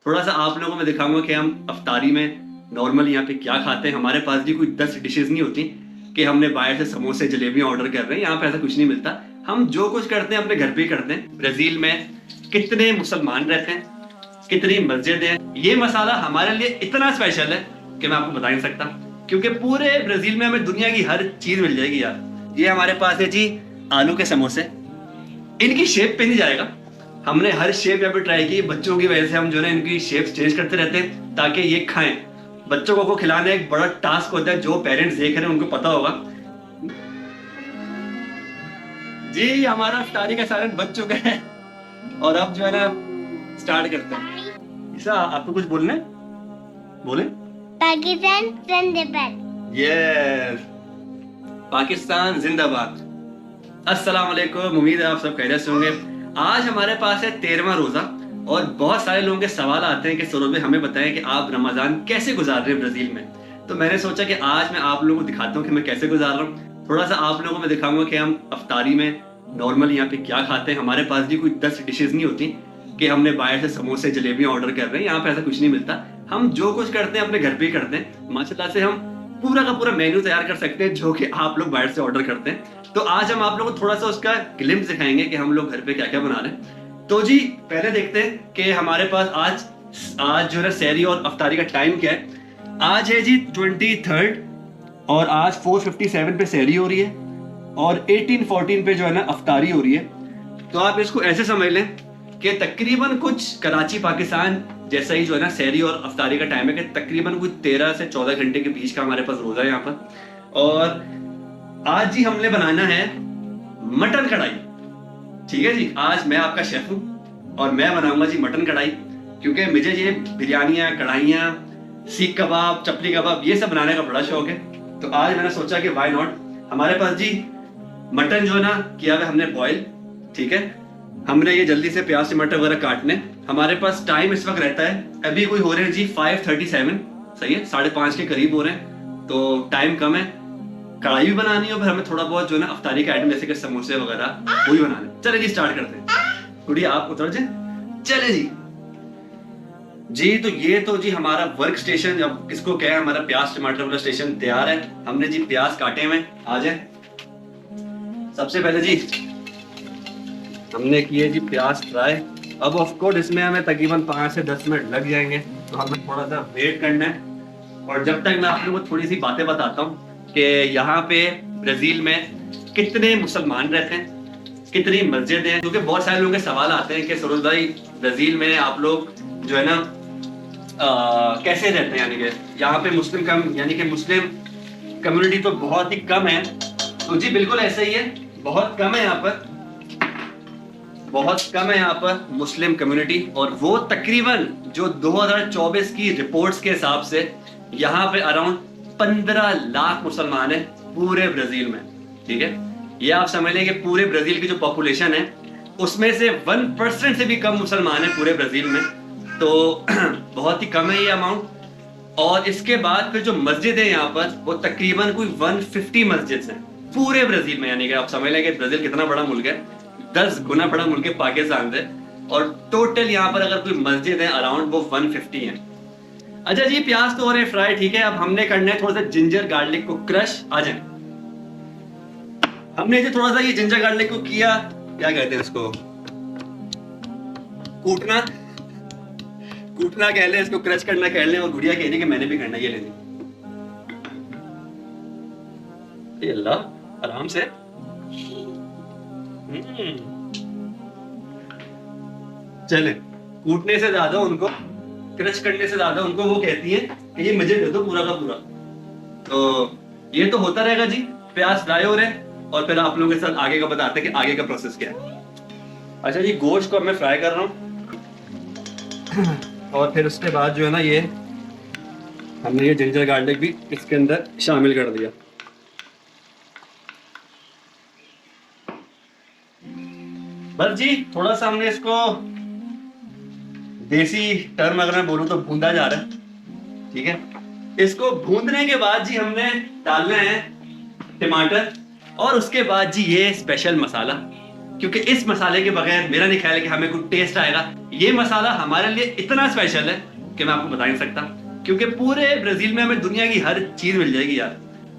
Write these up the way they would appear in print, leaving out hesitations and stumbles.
थोड़ा सा आप लोगों को मैं दिखाऊंगा कि हम अफ्तारी में नॉर्मल यहाँ पे क्या खाते हैं। हमारे पास भी कोई 10 डिशेज नहीं होती कि हमने बाहर से समोसे जलेबियां ऑर्डर कर रहे हैं। यहाँ पे ऐसा कुछ नहीं मिलता। हम जो कुछ करते हैं अपने घर पे ही करते हैं। ब्राजील में कितने मुसलमान रहते हैं, कितनी मस्जिद है, ये मसाला हमारे लिए इतना स्पेशल है कि मैं आपको बता नहीं सकता, क्योंकि पूरे ब्राजील में हमें दुनिया की हर चीज मिल जाएगी यार। ये हमारे पास है जी आलू के समोसे। इनकी शेप पे नहीं जाएगा, हमने हर शेप यहाँ पे ट्राई की। बच्चों की वजह से हम जो है इनकी शेप चेंज करते रहते हैं ताकि ये खाएं। बच्चों को खिलाना एक बड़ा टास्क होता है, जो पेरेंट्स देख रहे हैं उनको पता होगा जी। हमारा इफ्तारी का सालन बच चुका है और अब जो है ना स्टार्ट करते हैं। ईसा, आपको कुछ बोलना है? बोले। पाकिस्तान जिंदाबाद। यस, पाकिस्तान जिंदाबाद। अस्सलाम वालेकुम, उम्मीद है आप सब खैरियत से होंगे। आज हमारे पास है 13वां रोजा और बहुत सारे लोगों के सवाल आते हैं कि सरोज भाई हमें बताएं कि आप रमजान कैसे गुजार रहे हैं ब्राजील में। तो मैंने सोचा कि आज मैं आप लोगों को दिखाता हूँ कि मैं कैसे गुजार रहा हूँ। थोड़ा सा आप लोगों को मैं दिखाऊंगा कि हम अफ्तारी में नॉर्मल यहाँ पे क्या खाते हैं। हमारे पास भी कोई 10 डिशेज नहीं होती कि हमने बाहर से समोसे जलेबियां ऑर्डर कर रहे हैं। यहाँ पे ऐसा कुछ नहीं मिलता। हम जो कुछ करते हैं अपने घर पे ही करते हैं। माशाल्लाह से हम पूरा का पूरा मेन्यू तैयार कर सकते हैं जो कि आप लोग बाहर से ऑर्डर करते हैं। तो आज हम आप लोगों को थोड़ा सा उसका ग्लिम्स दिखाएंगे कि हम लोग घर पे क्या क्या बना रहे हैं। तो जी पहले देखते हैं कि हमारे पास आज जो है सहरी और अफ्तारी का टाइम क्या है। आज है जी 23 और आज 4:57 पे सहरी हो रही है और 18:14 पे जो है ना अफ्तारी हो रही है। तो आप इसको ऐसे समझ लें कि तकरीबन कुछ कराची पाकिस्तान जैसा ही जो है ना सहरी और अफ्तारी का टाइम है कि तकरीबन कुछ 13 से 14 घंटे के बीच का हमारे पास रोजा है यहाँ पर। और आज जी हमने बनाना है मटन कढ़ाई। ठीक है जी, आज मैं आपका शेफ हूँ और मैं बनाऊंगा जी मटन कढ़ाई, क्योंकि मुझे ये बिरयानियाँ, कढ़ाइयाँ, सीख कबाब, चपली कबाब ये सब बनाने का बड़ा शौक है। तो आज मैंने सोचा कि व्हाई नॉट। हमारे पास जी मटन जो है ना किया हुआ हमने बॉयल। ठीक है, हमने ये जल्दी से प्याज टमाटर वगैरह काटने। हमारे पास टाइम इस वक्त रहता है, अभी कोई हो रहे हैं जी 5:37, सही है, 5:30 के करीब हो रहे हैं। तो टाइम कम है, कढ़ाई भी बनानी है और फिर हमें थोड़ा बहुत जो है ना अफ्तारी का आइटम जैसे कि समोसे वगैरह वो भी बनाने। चले जी स्टार्ट करते हैं। गुड़िया आप उतर जाए। चले जी। जी तो ये तो जी हमारा वर्क स्टेशन, अब किसको क्या है, हमारा प्याज टमाटर वाला स्टेशन तैयार है। हमने जी प्याज काटे हुए, आ जाए। सबसे पहले जी हमने किए जी प्याज फ्राई। अब ऑफ कोर्स इसमें हमें तकरीबन 5 से 10 मिनट लग जाएंगे, तो हमें थोड़ा सा वेट करना है। और जब तक मैं आप लोगों को थोड़ी सी बातें बताता हूँ कि यहाँ पे ब्राजील में कितने मुसलमान रहते हैं, कितनी मस्जिद हैं, क्योंकि बहुत सारे लोगों के सवाल आते हैं कि सरोज भाई ब्राजील में आप लोग जो है ना कैसे रहते हैं, यानी कि यहाँ पे मुस्लिम कम्युनिटी तो बहुत ही कम है। तो जी बिल्कुल ऐसा ही है, बहुत कम है यहाँ पर, बहुत कम है यहाँ पर मुस्लिम कम्युनिटी। और वो तकरीबन जो 2024 की रिपोर्ट्स के हिसाब से यहाँ पे अराउंड 15 लाख मुसलमान है पूरे ब्राजील में। ठीक है, ये आप समझ लें कि पूरे ब्राजील की जो पॉपुलेशन है उसमें से 1% से भी कम मुसलमान है पूरे ब्राजील में। तो बहुत ही कम है ये अमाउंट। और इसके बाद फिर जो मस्जिद है यहाँ पर वो तकरीबन कोई 150 मस्जिद हैं पूरे ब्राजील में। यानी कि आप समझ लें कि ब्राजील कितना बड़ा मुल्क है, 10 गुना बड़ा मुल्क है पाकिस्तान से। और टोटल यहाँ पर अगर कोई मस्जिद है अराउंड वो 150 है। अच्छा जी, प्याज तो हो रहे फ्राई। ठीक है, अब हमने करना है थोड़ा सा जिंजर गार्लिक को क्रश। आ जाए। हमने जो थोड़ा सा ये जिंजर गार्लिक को किया, क्या कहते हैं इसको, कूटना कह लें, इसको क्रश करना कह लें। और गुड़िया कह रही कि मैंने भी करना, ये ले ली। अल्लाह, आराम से। चले, कूटने से ज्यादा उनको, क्रश करने से ज्यादा उनको वो कहती है कि ये मुझे दे दो पूरा का पूरा। तो ये तो होता रहेगा जी, प्याज फ्राई हो रहे हैं और फिर आप लोगों के साथ आगे का बताते हैं कि आगे का प्रोसेस क्या है। अच्छा जी, गोश्त को मैं फ्राई कर रहा हूँ और फिर उसके बाद जो है ना ये हमने ये जिंजर गार्लिक भी इसके अंदर शामिल कर दिया। बस जी थोड़ा सा हमने इसको, देसी टर्म अगर मैं बोलूं तो भूंदा जा रहा है। ठीक है, इसको भूंदने के बाद जी हमने डालना है टमाटर और उसके बाद जी ये स्पेशल मसाला क्योंकि इस मसाले के बगैर मेरा नहीं ख्याल है कि हमें कोई टेस्ट आएगा। ये मसाला हमारे लिए इतना स्पेशल है कि मैं आपको बता नहीं सकता, क्योंकि पूरे ब्राजील में हमें दुनिया की हर चीज मिल जाएगी यार।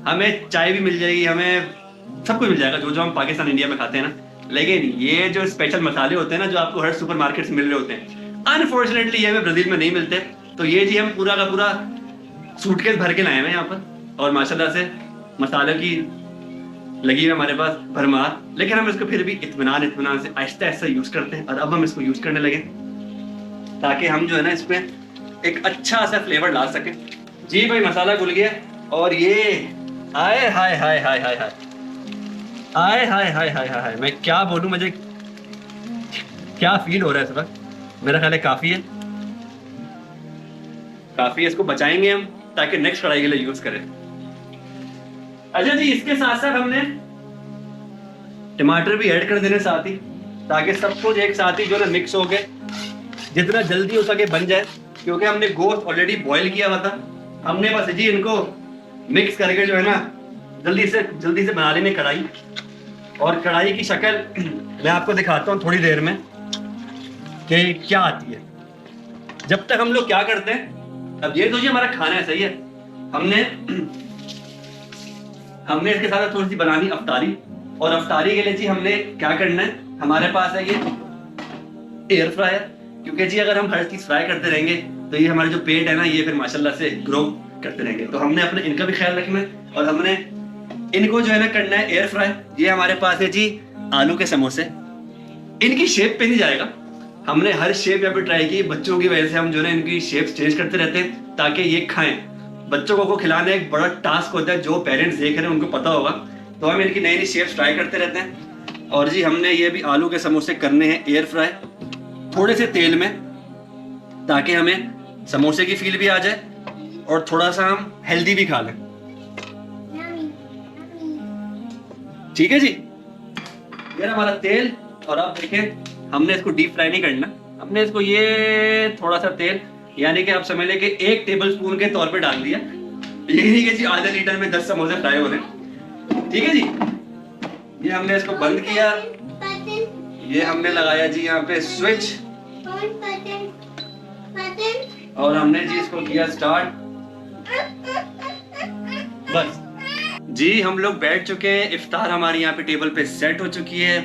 हमें चाय भी मिल जाएगी, हमें सब कुछ मिल जाएगा जो हम पाकिस्तान इंडिया में खाते हैं ना। लेकिन ये जो स्पेशल मसाले होते हैं ना, जो आपको हर सुपर मार्केट से मिल रहे होते हैं, अनफॉर्चुनेटली ये हमें ब्राजील में नहीं मिलते। तो ये जी हम पूरा का पूरा सूटकेस भर के लाए हैं यहाँ पर, और माशाल्लाह से मसालों की लगी है हमारे पास भरमार। लेकिन हम इसको फिर भी इत्मीनान से आहिस्ता आहिस्ता यूज करते हैं। और अब हम इसको यूज करने लगे ताकि हम जो है ना इस पे एक अच्छा सा फ्लेवर ला सके। जी भाई, मसाला घुल गया। और ये आए हाय हाय हाय हाय हाय आए हाय हाय हाय हाय, मैं क्या बोलूं, मुझे क्या फील हो रहा है इस वक्त। मेरा ख्याल है काफी है, काफी है। इसको बचाएंगे हम ताकि नेक्स्ट कढ़ाई के लिए यूज करें। अच्छा जी, इसके साथ साथ हमने टमाटर भी ऐड कर देने साथ ही, ताकि सब कुछ एक साथ ही जो है मिक्स हो के जितना जल्दी हो सके बन जाए। क्योंकि हमने गोश्त ऑलरेडी बॉईल किया हुआ था, हमने बस जी इनको मिक्स करके जो है ना जल्दी से बना लेने कढ़ाई। और कढ़ाई की शक्ल मैं आपको दिखाता हूँ थोड़ी देर में कि क्या आती है। जब तक हम लोग क्या करते हैं, अब ये तो जी हमारा खाना है, सही है। हमने इसके साथ थोड़ी सी बनानी अफ्तारी। और अफ्तारी के लिए जी हमने क्या करना है, हमारे पास है ये एयर फ्रायर। क्योंकि जी अगर हम हर चीज फ्राई करते रहेंगे तो ये हमारे जो पेट है ना, ये फिर माशाल्लाह से ग्रो करते रहेंगे। तो हमने अपने इनका भी ख्याल रखना है और हमने इनको जो है ना करना है एयर फ्राई। ये हमारे पास है जी आलू के समोसे। इनकी शेप पे नहीं जाएगा, हमने हर शेप यहाँ पे ट्राई की। बच्चों की वजह से हम जो है इनकी शेप चेंज करते रहते हैं ताकि ये खाएं। बच्चों को खिलाना एक बड़ा टास्क होता है, जो पेरेंट्स देख रहे हैं उनको पता होगा। तो हम इनकी नई नई शेप्स ट्राई करते रहते हैं। और जी हमने ये भी आलू के समोसे करने हैं एयर फ्राई थोड़े से तेल में, ताकि हमें समोसे की फील भी आ जाए और थोड़ा सा हम हेल्दी भी खा लें। ठीक है जी, ये हमारा तेल। और आप देखें, हमने इसको डीप फ्राई नहीं करना, हमने इसको ये थोड़ा सा तेल, यानी कि आप समझ लें कि 1 टेबल स्पून के तौर पे डाल दिया। ये नहीं कि जी आधे लीटर में 10 समोसे फ्राई हो रहे हैं। ठीक है जी, ये हमने इसको बंद किया। ये हमने लगाया जी यहाँ पे स्विच, और हमने जी इसको किया स्टार्ट। बस जी हम लोग बैठ चुके हैं, इफ्तार हमारी यहाँ पे टेबल पे सेट हो चुकी है।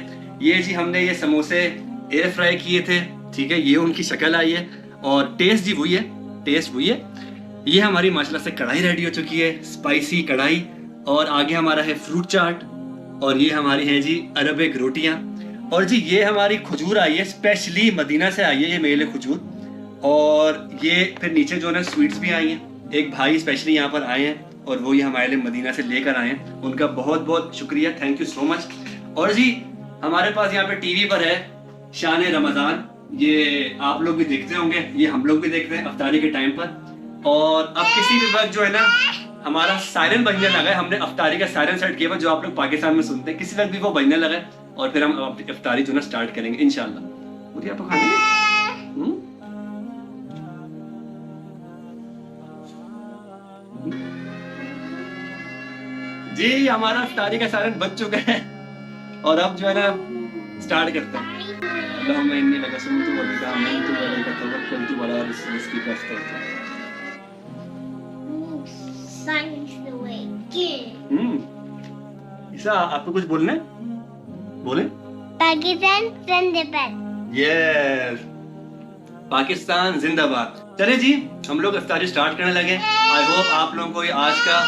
ये जी हमने ये समोसे एयर फ्राई किए थे, ठीक है, ये उनकी शक्ल आई है। और टेस्ट जी वही है, टेस्ट वही है। ये हमारी माशाल्लाह से कढ़ाई रेडी हो चुकी है, स्पाइसी कढ़ाई। और आगे हमारा है फ्रूट चाट, और ये हमारी है जी अरबिक रोटियां। और जी ये हमारी खजूर आई है, स्पेशली मदीना से आई है ये मेरे लिए खजूर। और ये फिर नीचे जो है ना स्वीट्स भी आई हैं। एक भाई स्पेशली यहाँ पर आए हैं और वो ये हमारे लिए मदीना से लेकर आए हैं, उनका बहुत बहुत शुक्रिया, थैंक यू सो मच। और जी हमारे पास यहाँ पे टीवी पर है शान रमजान, ये आप लोग भी देखते होंगे, ये हम लोग भी देखते हैं अफ्तारी के टाइम पर। और अब किसी भी वक्त जो है ना हमारा सायरन बजने लगा है, हमने अफ्तारी का सायरन सेट किया, जो आप लोग पाकिस्तान में सुनते हैं, किसी वक्त भी वो बजने लगा है। और फिर हम अफ्तारी जो ना स्टार्ट करेंगे इंशाल्लाह। मुझे आपको खाने जी हमारा अफ्तारी का सायरन बज चुका है, और अब जो है ना स्टार्ट करते हैं। अल्लाहुम्मा इन्नी लका सुन्नतु व बिका आमनतु व अलैका तवक्कलतु व अला रिज़्क़िक अस्तगफिर। ईसा, आपको कुछ बोलना है? बोले। पाकिस्तान जिंदाबाद। यस, पाकिस्तान जिंदाबाद। चले जी हम लोग इफ्तारी स्टार्ट करने लगे। आई होप आप लोगों को ये आज का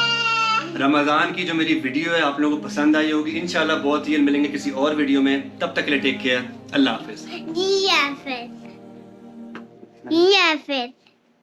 रमजान की जो मेरी वीडियो है आप लोगों को पसंद आई होगी। इंशाल्लाह बहुत ही मिलेंगे किसी और वीडियो में, तब तक के लिए टेक केयर, अल्लाह हाफिज। जी हाफिज।